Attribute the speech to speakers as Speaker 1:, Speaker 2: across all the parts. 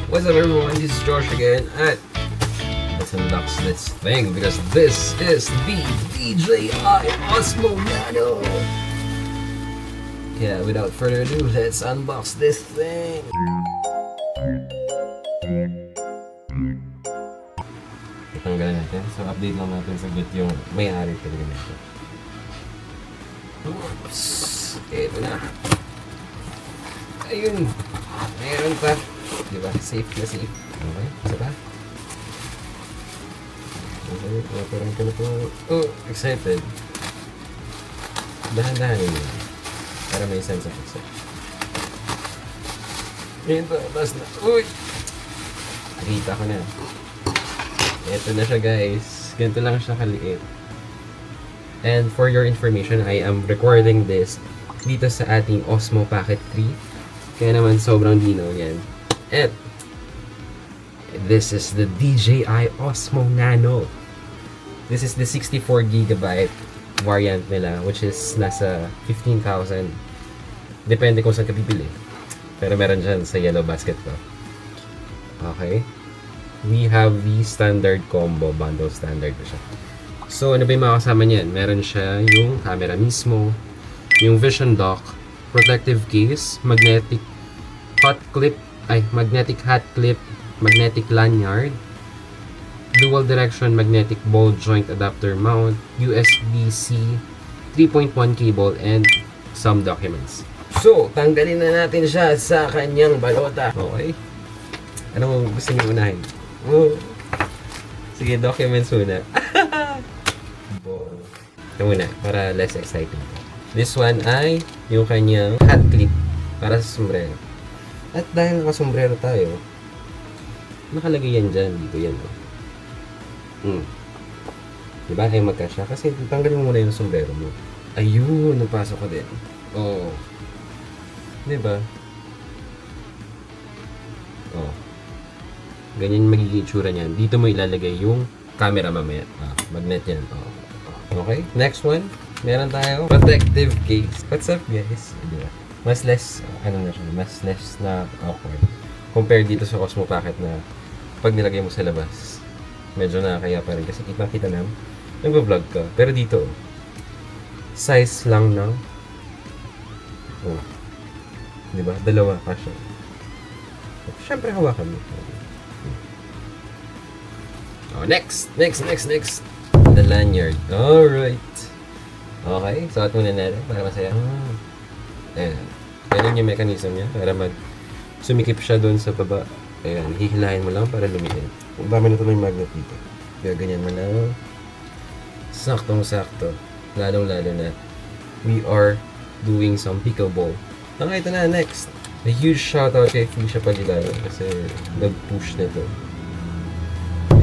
Speaker 1: What's up everyone, this is Josh again at let's unbox this thing because this is the DJI Osmo Nano. Yeah, without further ado, let's unbox this thing. Itanggalin natin. So update lang natin saglit yung may-ari talaga nito. Oops! Ito na. Ayun! Meron pa. Diba? Safe na safe. Okay, isa pa. Okay, parang ka na po. Oh, excited. Dahan-dahanin mo. Para may sense of excitement. Ayun pa, taas na. Uy! Nakita ko na. Ito na siya guys. Ganito lang siya kaliit. And for your information, I am recording this dito sa ating Osmo Pocket 3. Kaya naman sobrang linaw yan. And this is the DJI Osmo Nano. This is the 64GB variant nila, which is nasa 15,000. Depende kung saan ka bibili. Pero meron dyan sa yellow basket ko. Okay. We have the standard combo bundle, standard na siya. So, ano ba yung mga kasama niyan? Meron siya yung camera mismo, yung vision dock, protective case, magnetic hat clip, magnetic lanyard, dual direction magnetic ball joint adapter mount, USB-C 3.1 cable, and some documents. So, tanggalin na natin siya sa kanyang balota. Okay? Anong gusto niyo unahin? Oh. Sige, documents muna. Ito muna, para less exciting. This one ay yung kanyang hat clip para sa sombrero. At dahil nakasombrero tayo, nakalagay yan dyan. Dito yan. Diba? Ay magkasya. Kasi tanggalin mo muna yung sombrero mo. Ayun, napasok ko din. Oo. Diba? Oo. Ganyan magiging itsura niyan. Dito mo ilalagay yung camera mamaya. Magnet yan. Okay. Next one. Meron tayo protective case. What's up guys? Diba? Mas less, mas less na awkward. Compare dito sa Osmo Pocket na pag nilagay mo sa labas, medyo nakakaya pa rin. Kasi kita na, nag-vlog ka. Pero dito, size lang na. Oh. Diba? Dalawa kasya. Siyempre hawakan mo. Oh, next. The lanyard. Alright. Okay, suot muna natin para masaya. Ayan. Ganun yung mechanism niya para sumikip siya doon sa baba. Ayan, hihilahin mo lang para lumihin. Kung dami na ito yung magnet dito. Gaganyan mo lang. Saktong-sakto. Lalong-lalo na we are doing some pickleball. Okay, ito na. Next. A huge shoutout kay Felicia Pagilaro kasi nag-push nito.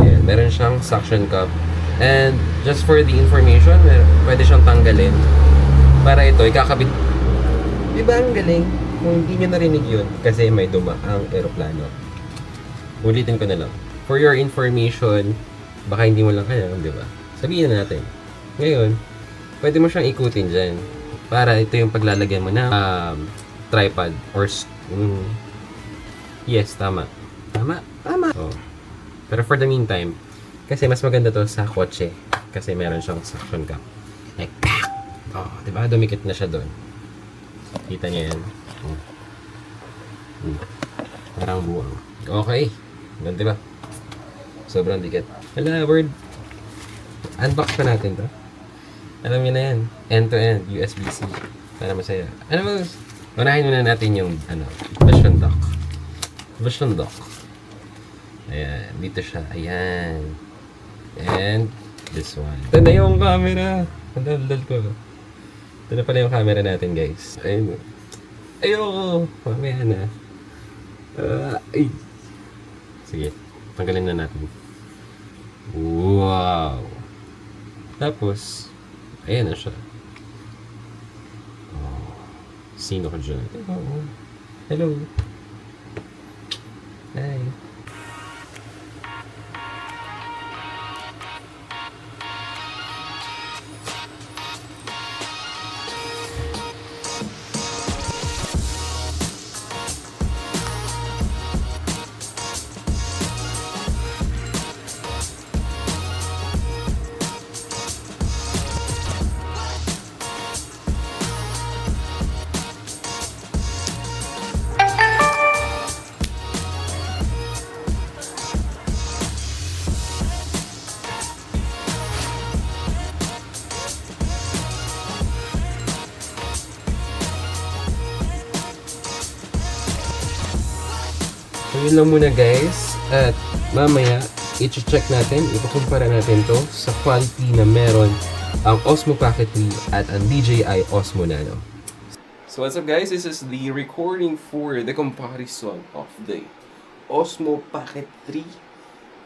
Speaker 1: Ayan, meron siyang suction cup. And just for the information, pwede siyang tanggalin para ito ikakabit. Diba ang galing? Kung hindi nyo narinig yun, kasi may dumaang eroplano. Ulitin ko na lang. For your information, baka hindi mo lang kaya, diba? Sabihin na natin. Ngayon, pwede mo siyang ikutin dyan. Para ito yung paglalagyan mo ng tripod or yes, tama. Tama. Oh. Pero for the meantime, kasi mas maganda to sa kotse. Kasi meron siyang suction cup. Like, oh, diba? Dumikit na siya doon. Kita niyo yan. Parang buwang. Okay. Ganun, diba? Sobrang dikit. Hala, word. Unbox pa natin to. Alam niyo na yan. End-to-end. USB-C. Para masaya. Ano mo? Unahin muna natin yung vision dock. Vision dock. Ayan. Dito siya. Ayan. And this one. Ito na yung camera. Ang daldal ko. Ito na pala yung camera natin, guys. Ayun. Ayoko. Mamaya na. Ay. Sige. Tanggalin na natin. Wow. Tapos, ayan na siya. Oh, sino ka dyan? Hello. Hi. So yun lang muna guys. At mamaya, i-check natin, ipakumpara natin to sa quality na meron ang Osmo Pocket 3 at ang DJI Osmo Nano. So what's up guys, this is the recording for the comparison of the Osmo Pocket 3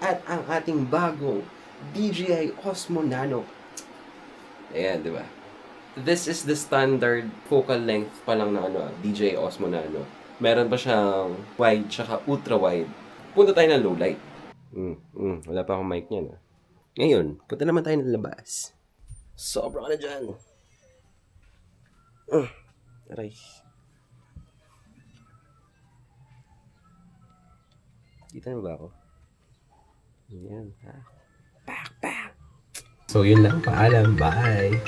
Speaker 1: at ang ating bagong DJI Osmo Nano. Ayan, di ba? This is the standard focal length pa lang ng DJI Osmo Nano. Meron pa siyang wide tsaka ultra wide. Punta tayo ng low light. Wala pa akong mic niyan. Ngayon, punta naman tayo ng labas. Sobra ka na dyan. Aray. Kita mo ba ako? Yan, ha? Pak! So, yun lang. Paalam. Bye!